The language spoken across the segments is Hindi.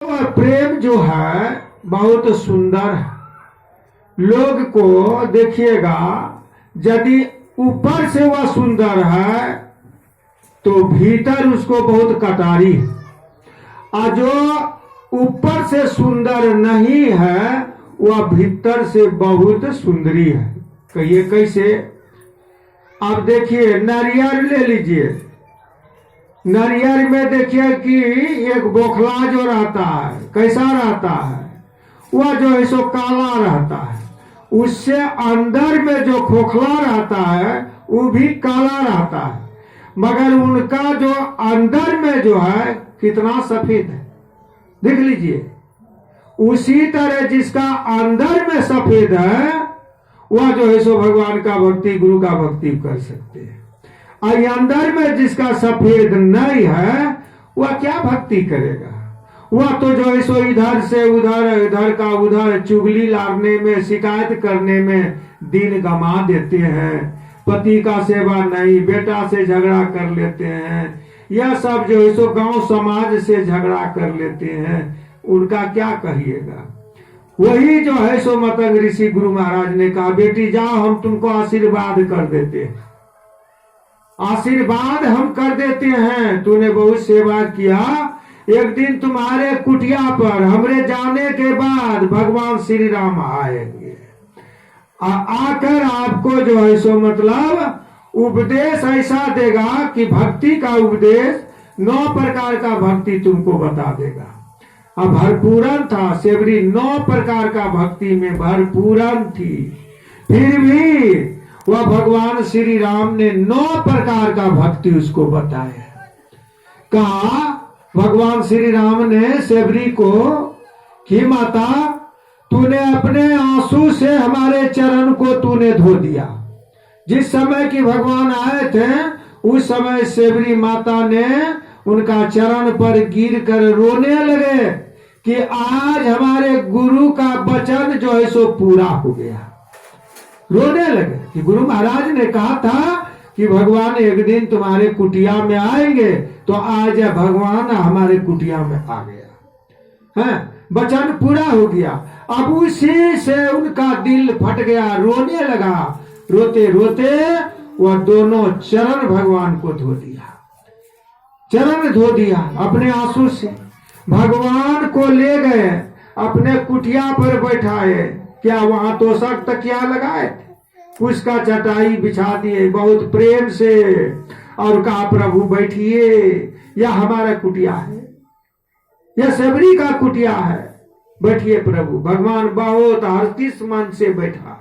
वह प्रेम जो है बहुत सुंदर है। लोग को देखिएगा, यदि ऊपर से वह सुंदर है तो भीतर उसको बहुत कटारी है, और जो ऊपर से सुंदर नहीं है वह भीतर से बहुत सुंदरी है। कहिए कैसे? अब देखिए, नारियल ले लीजिए। नारियल में देखिए कि एक बोखला जो रहता है कैसा रहता है, वह जो है सो काला रहता है। उससे अंदर में जो खोखला रहता है वो भी काला रहता है, मगर उनका जो अंदर में जो है कितना सफेद है, देख लीजिए। उसी तरह जिसका अंदर में सफेद है वह जो है सो भगवान का भक्ति, गुरु का भक्ति कर सकते हैं। और अंदर में जिसका सफेद नहीं है वह क्या भक्ति करेगा? वह तो जो है सो इधर से उधर, इधर का उधर चुगली लाने में, शिकायत करने में दिन गमा देते हैं। पति का सेवा नहीं, बेटा से झगड़ा कर लेते हैं, यह सब जो है सो गांव समाज से झगड़ा कर लेते हैं। उनका क्या कहिएगा? वही जो है सो मतंग ऋषि गुरु महाराज ने कहा, बेटी जाओ हम तुमको आशीर्वाद कर देते हैं, आशीर्वाद हम कर देते हैं। तूने बहुत सेवा किया, एक दिन तुम्हारे कुटिया पर हमरे जाने के बाद भगवान श्री राम आएंगे, आकर आपको जो है सो मतलब उपदेश ऐसा देगा कि भक्ति का उपदेश 9 प्रकार का भक्ति तुमको बता देगा। अब भरपूरन था, सेवरी 9 प्रकार का भक्ति में भरपूरन थी, फिर भी वह भगवान श्री राम ने 9 प्रकार का भक्ति उसको बताया। कहा भगवान श्री राम ने सेवरी को कि माता तूने अपने आंसू से हमारे चरण को तूने धो दिया। जिस समय की भगवान आए थे उस समय सेवरी माता ने उनका चरण पर गिर कर रोने लगे कि आज हमारे गुरु का वचन जो है सो पूरा हो गया। रोने लगे कि गुरु महाराज ने कहा था कि भगवान एक दिन तुम्हारे कुटिया में आएंगे, तो आज भगवान हमारे कुटिया में आ गया है, वचन पूरा हो गया। अब उसी से उनका दिल फट गया, रोने लगा। रोते रोते वह दोनों चरण भगवान को धो दिया, चरण धो दिया अपने आंसू से। भगवान को ले गए, अपने कुटिया पर बैठाए। क्या वहां तोशक तकिया लगाए, उसका चटाई बिछा दिए बहुत प्रेम से, और कहा प्रभु बैठिए, यह हमारा कुटिया है, यह सबरी का कुटिया है, बैठिए प्रभु। भगवान बहुत हर्षित मन से बैठा।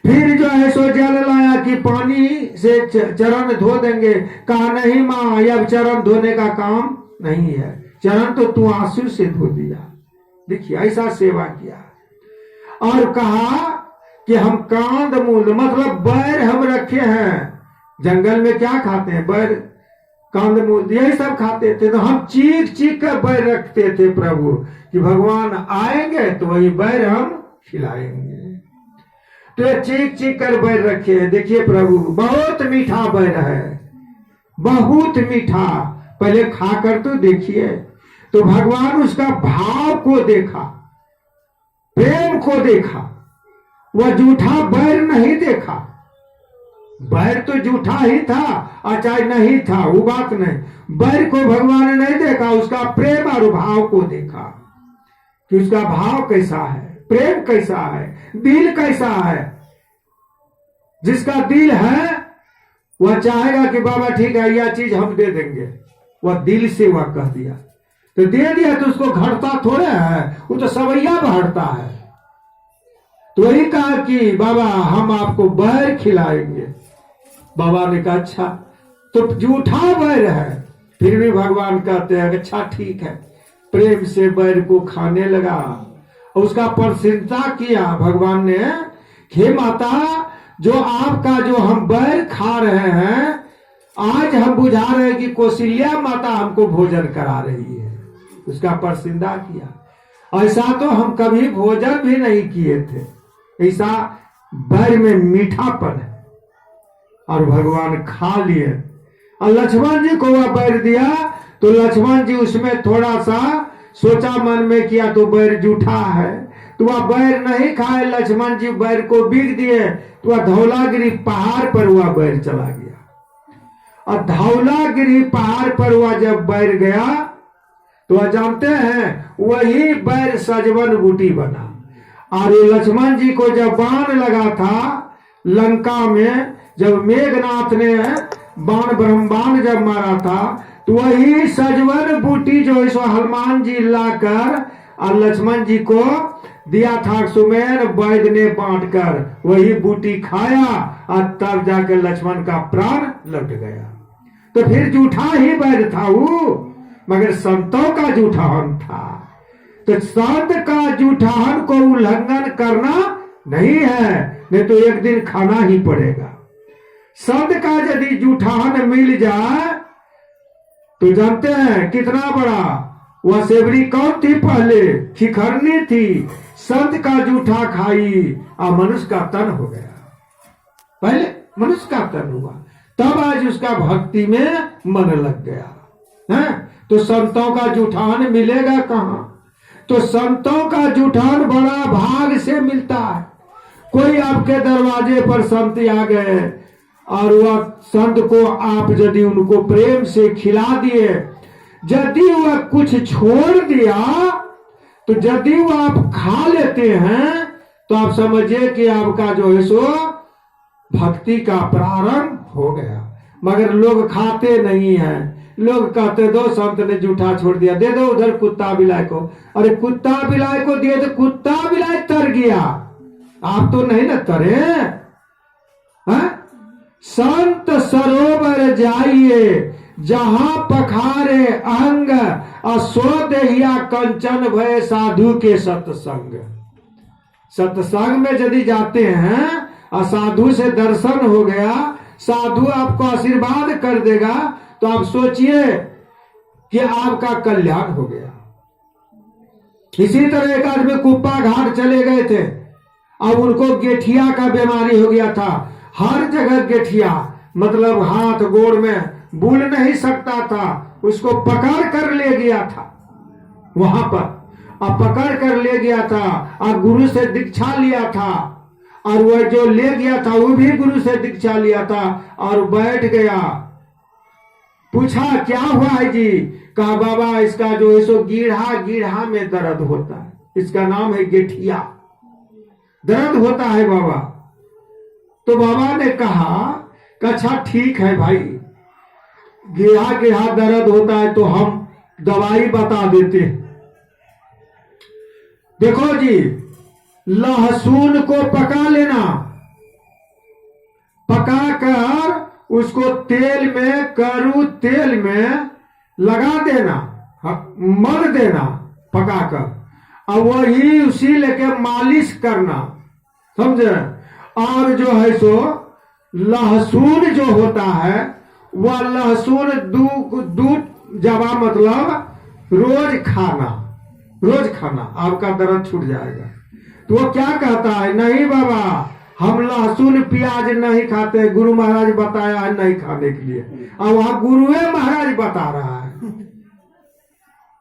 फिर जो है सो जल लाया कि पानी से चरण धो देंगे। कहा नहीं माँ, यह चरण धोने का काम नहीं है, चरण तो तू आंसू से धो दिया। देखिए ऐसा सेवा किया। और कहा कि हम कांद मूल मतलब बैर हम रखे हैं। जंगल में क्या खाते हैं? बैर, कांद मूल, यही सब खाते थे। तो हम चीख चीख कर बैर रखते थे प्रभु कि भगवान आएंगे तो वही बैर हम खिलाएंगे। तो चीख चीख कर बैर रखे हैं। देखिए प्रभु बहुत मीठा बैर है, बहुत मीठा। पहले खाकर तो देखिए। तो भगवान उसका भाव को देखा, प्रेम को देखा, वह झूठा बैर नहीं देखा। बैर तो झूठा ही था और चाहे नहीं था वो बात नहीं। बैर को भगवान ने नहीं देखा, उसका प्रेम और भाव को देखा कि उसका भाव कैसा है, प्रेम कैसा है, दिल कैसा है। जिसका दिल है वह चाहेगा कि बाबा ठीक है यह चीज हम दे देंगे, वह दिल से वह कह दिया तो दे दिया। तो उसको घटता थोड़े है, वो तो सवैया बढ़ता है। तो वही कहा कि बाबा हम आपको बैर खिलाएंगे। बाबा ने कहा अच्छा, तो झूठा बैर है। फिर भी भगवान कहते हैं अच्छा ठीक है। प्रेम से बैर को खाने लगा और उसका प्रशंसा किया भगवान ने। हे माता, जो आपका जो हम बैर खा रहे हैं, आज हम बुझा रहे हैं कि कौशल्या माता हमको भोजन करा रही है। उसका प्रशंसा किया। ऐसा तो हम कभी भोजन भी नहीं किए थे। ऐसा बैर में मीठापन है और भगवान खा लिए। और लक्ष्मण जी को वह बैर दिया तो लक्ष्मण जी उसमें थोड़ा सा सोचा मन में किया तो बैर जूठा है, तो वह बैर नहीं खाए। लक्ष्मण जी बैर को बीग दिए, तो वह धौलागिरी पहाड़ पर वह बैर चला गया। और धौलागिरी पहाड़ पर वह जब बैर गया तो वह जानते हैं वही बैर सजवन बूटी बना। और लक्ष्मण जी को जब बाण लगा था लंका में, जब मेघनाथ ने बाण ब्रह्मांड जब मारा था, तो वही सजवन बूटी जो है सो हनुमान जी लाकर और लक्ष्मण जी को दिया था। सुमेर वैद्य ने बांट कर वही बूटी खाया और तब जाकर लक्ष्मण का प्राण लौट गया। तो फिर जूठा ही वैद्य था वो, मगर संतों का जूठाहन था। तो संत का जूठाहन को उल्लंघन करना नहीं है, नहीं तो एक दिन खाना ही पड़ेगा। संत का यदि जूठाहन मिल जाए तो जानते हैं कितना बड़ा वह सेवरी कौन थी, पहले खिखरनी थी, संत का जूठा खाई और मनुष्य का तन हो गया। पहले मनुष्य का तन हुआ, तब आज उसका भक्ति में मन लग गया है। तो संतों का जूठान मिलेगा कहां? तो संतों का जूठान बड़ा भाग से मिलता है। कोई आपके दरवाजे पर संत आ गए और वह संत को आप यदि उनको प्रेम से खिला दिए, यदि वह कुछ छोड़ दिया तो यदि वह आप खा लेते हैं तो आप समझिए कि आपका जो है सो भक्ति का प्रारंभ हो गया। मगर लोग खाते नहीं हैं, लोग कहते दो संत ने जूठा छोड़ दिया, दे दो उधर कुत्ता बिलाई को। अरे कुत्ता बिलाई को दिए तो कुत्ता बिलाई तर गया, आप तो नहीं न तरे हैं? संत सरोवर जाइए जहां पखारे अंग, असोदहिया कंचन भय साधु के सत्संग। सत्संग में यदि जाते हैं और साधु से दर्शन हो गया, साधु आपको आशीर्वाद कर देगा, तो आप सोचिए कि आपका कल्याण हो गया। इसी तरह एक आदमी कुप्पा घाट चले गए थे, अब उनको गेठिया का बीमारी हो गया था। हर जगह गेठिया, मतलब हाथ गोड़ में बोल नहीं सकता था, उसको पकड़ कर ले गया था वहां पर, और पकड़ कर ले गया था और गुरु से दीक्षा लिया था। और वह जो ले गया था वो भी गुरु से दीक्षा लिया था और बैठ गया। पूछा क्या हुआ है जी? कहा बाबा इसका जो है सो गीढ़ा में दर्द होता है, इसका नाम है गेठिया, दर्द होता है बाबा। तो बाबा ने कहा अच्छा ठीक है भाई, गीढ़ा दर्द होता है तो हम दवाई बता देते हैं। देखो जी, लहसुन को पका लेना, पकाकर उसको तेल में, कड़ू तेल में लगा देना, मल देना पकाकर, और वही उसी लेके मालिश करना, समझे। और जो है सो लहसुन जो होता है वह लहसुन दूध जवा, मतलब रोज खाना, आपका दर्द छूट जाएगा। तो वो क्या कहता है, नहीं बाबा हम लहसुन प्याज नहीं खाते, गुरु महाराज बताया है नहीं खाने के लिए, और वहां गुरुए महाराज बता रहा है।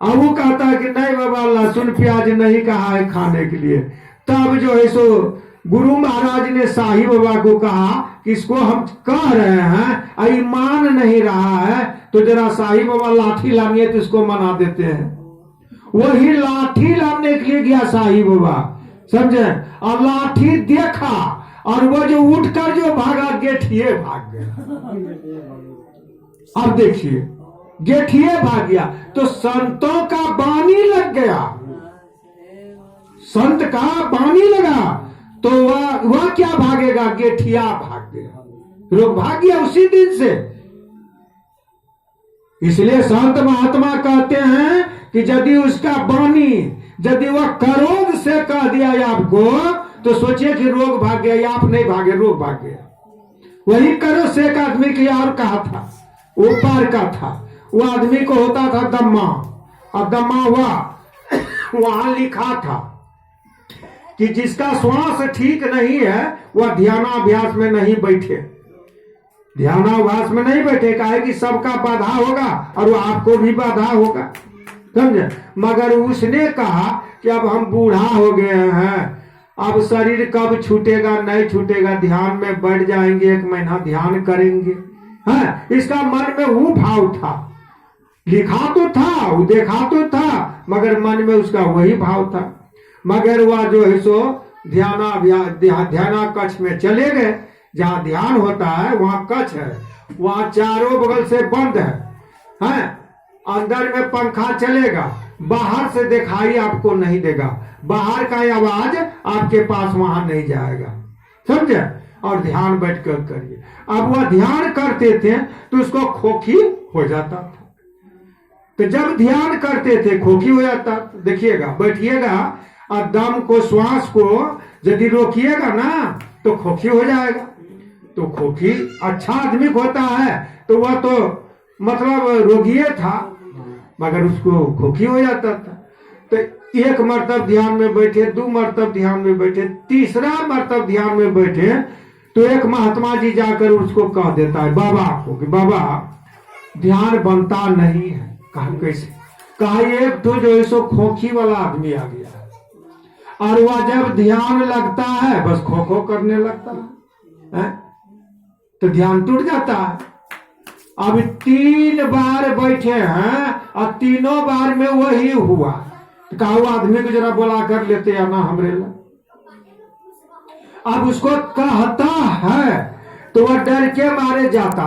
अब वो कहता है कि नहीं बाबा लहसुन प्याज नहीं कहा है खाने के लिए। तब जो है सो गुरु महाराज ने साहिब बाबा को कहा कि इसको हम कह रहे हैं, ईमान नहीं रहा है, तो जरा साहिब बाबा लाठी लानिए तो इसको मना देते हैं। वही लाठी लाने के लिए गया साहिब बाबा, समझे, और लाठी देखा और वो जो उठकर जो भागा, गेठिए भाग गया। अब देखिए गेठिए भाग गया, तो संतों का बानी लग गया, संत का बानी लगा तो वह क्या भागेगा, गेठिया भाग गया, लोग भाग गया उसी दिन से। इसलिए संत महात्मा कहते हैं कि यदि उसका बानी, यदि वह क्रोध से कह दिया आपको, तो सोचिए कि रोग भाग गया, आप नहीं भागे, रोग भाग गया। वही क्रोध से एक आदमी की और कहा था, ऊपर का था, वो आदमी को होता था दम्मा, और दम्मा हुआ, वहां लिखा था कि जिसका श्वास ठीक नहीं है वह ध्यानाभ्यास में नहीं बैठे, ध्यानाभ्यास में नहीं बैठे, कहे कि सबका बाधा होगा और वो आपको भी बाधा होगा। समझे। मगर उसने कहा कि अब हम बूढ़ा हो गए हैं, अब शरीर कब छूटेगा नहीं छूटेगा, ध्यान में बैठ जाएंगे, 1 महीना ध्यान करेंगे। है, इसका मन में वो भाव था, लिखा तो था, वो देखा तो था, मगर मन में उसका वही भाव था। मगर वह जो है सो ध्याना कक्ष में चले गए, जहाँ ध्यान होता है वहां कक्ष है, वहां चारों बगल से बंद है, अंदर में पंखा चलेगा, बाहर से दिखाई आपको नहीं देगा, बाहर का आवाज आपके पास वहां नहीं जाएगा, समझे। और ध्यान बैठ कर करिए। अब वह ध्यान करते थे तो उसको खोखी हो जाता था, तो जब ध्यान करते थे खोखी हो जाता। देखिएगा, बैठिएगा और दम को, श्वास को यदि रोकिएगा ना तो खोखी हो जाएगा। तो खोखी अच्छा आदमी होता है तो वह तो मतलब रोगी था, मगर उसको खोखी हो जाता था। तो 1 मरतब ध्यान में बैठे, 2 मरतब ध्यान में बैठे, 3रा मरतब ध्यान में बैठे तो एक महात्मा जी जाकर उसको कह देता है बाबा को कि बाबा ध्यान बनता नहीं है। कहा कैसे? कहा एक तो जो है सो खोखी वाला आदमी आ गया और वह जब ध्यान लगता है बस खो खो करने लगता है, तो ध्यान टूट जाता है। अब 3 बार बैठे हैं और तीनों बार में वही हुआ। तो कहा वो आदमी को जरा बुला कर लेते आना हमरे ला। अब उसको कहता है तो वह डर के मारे जाता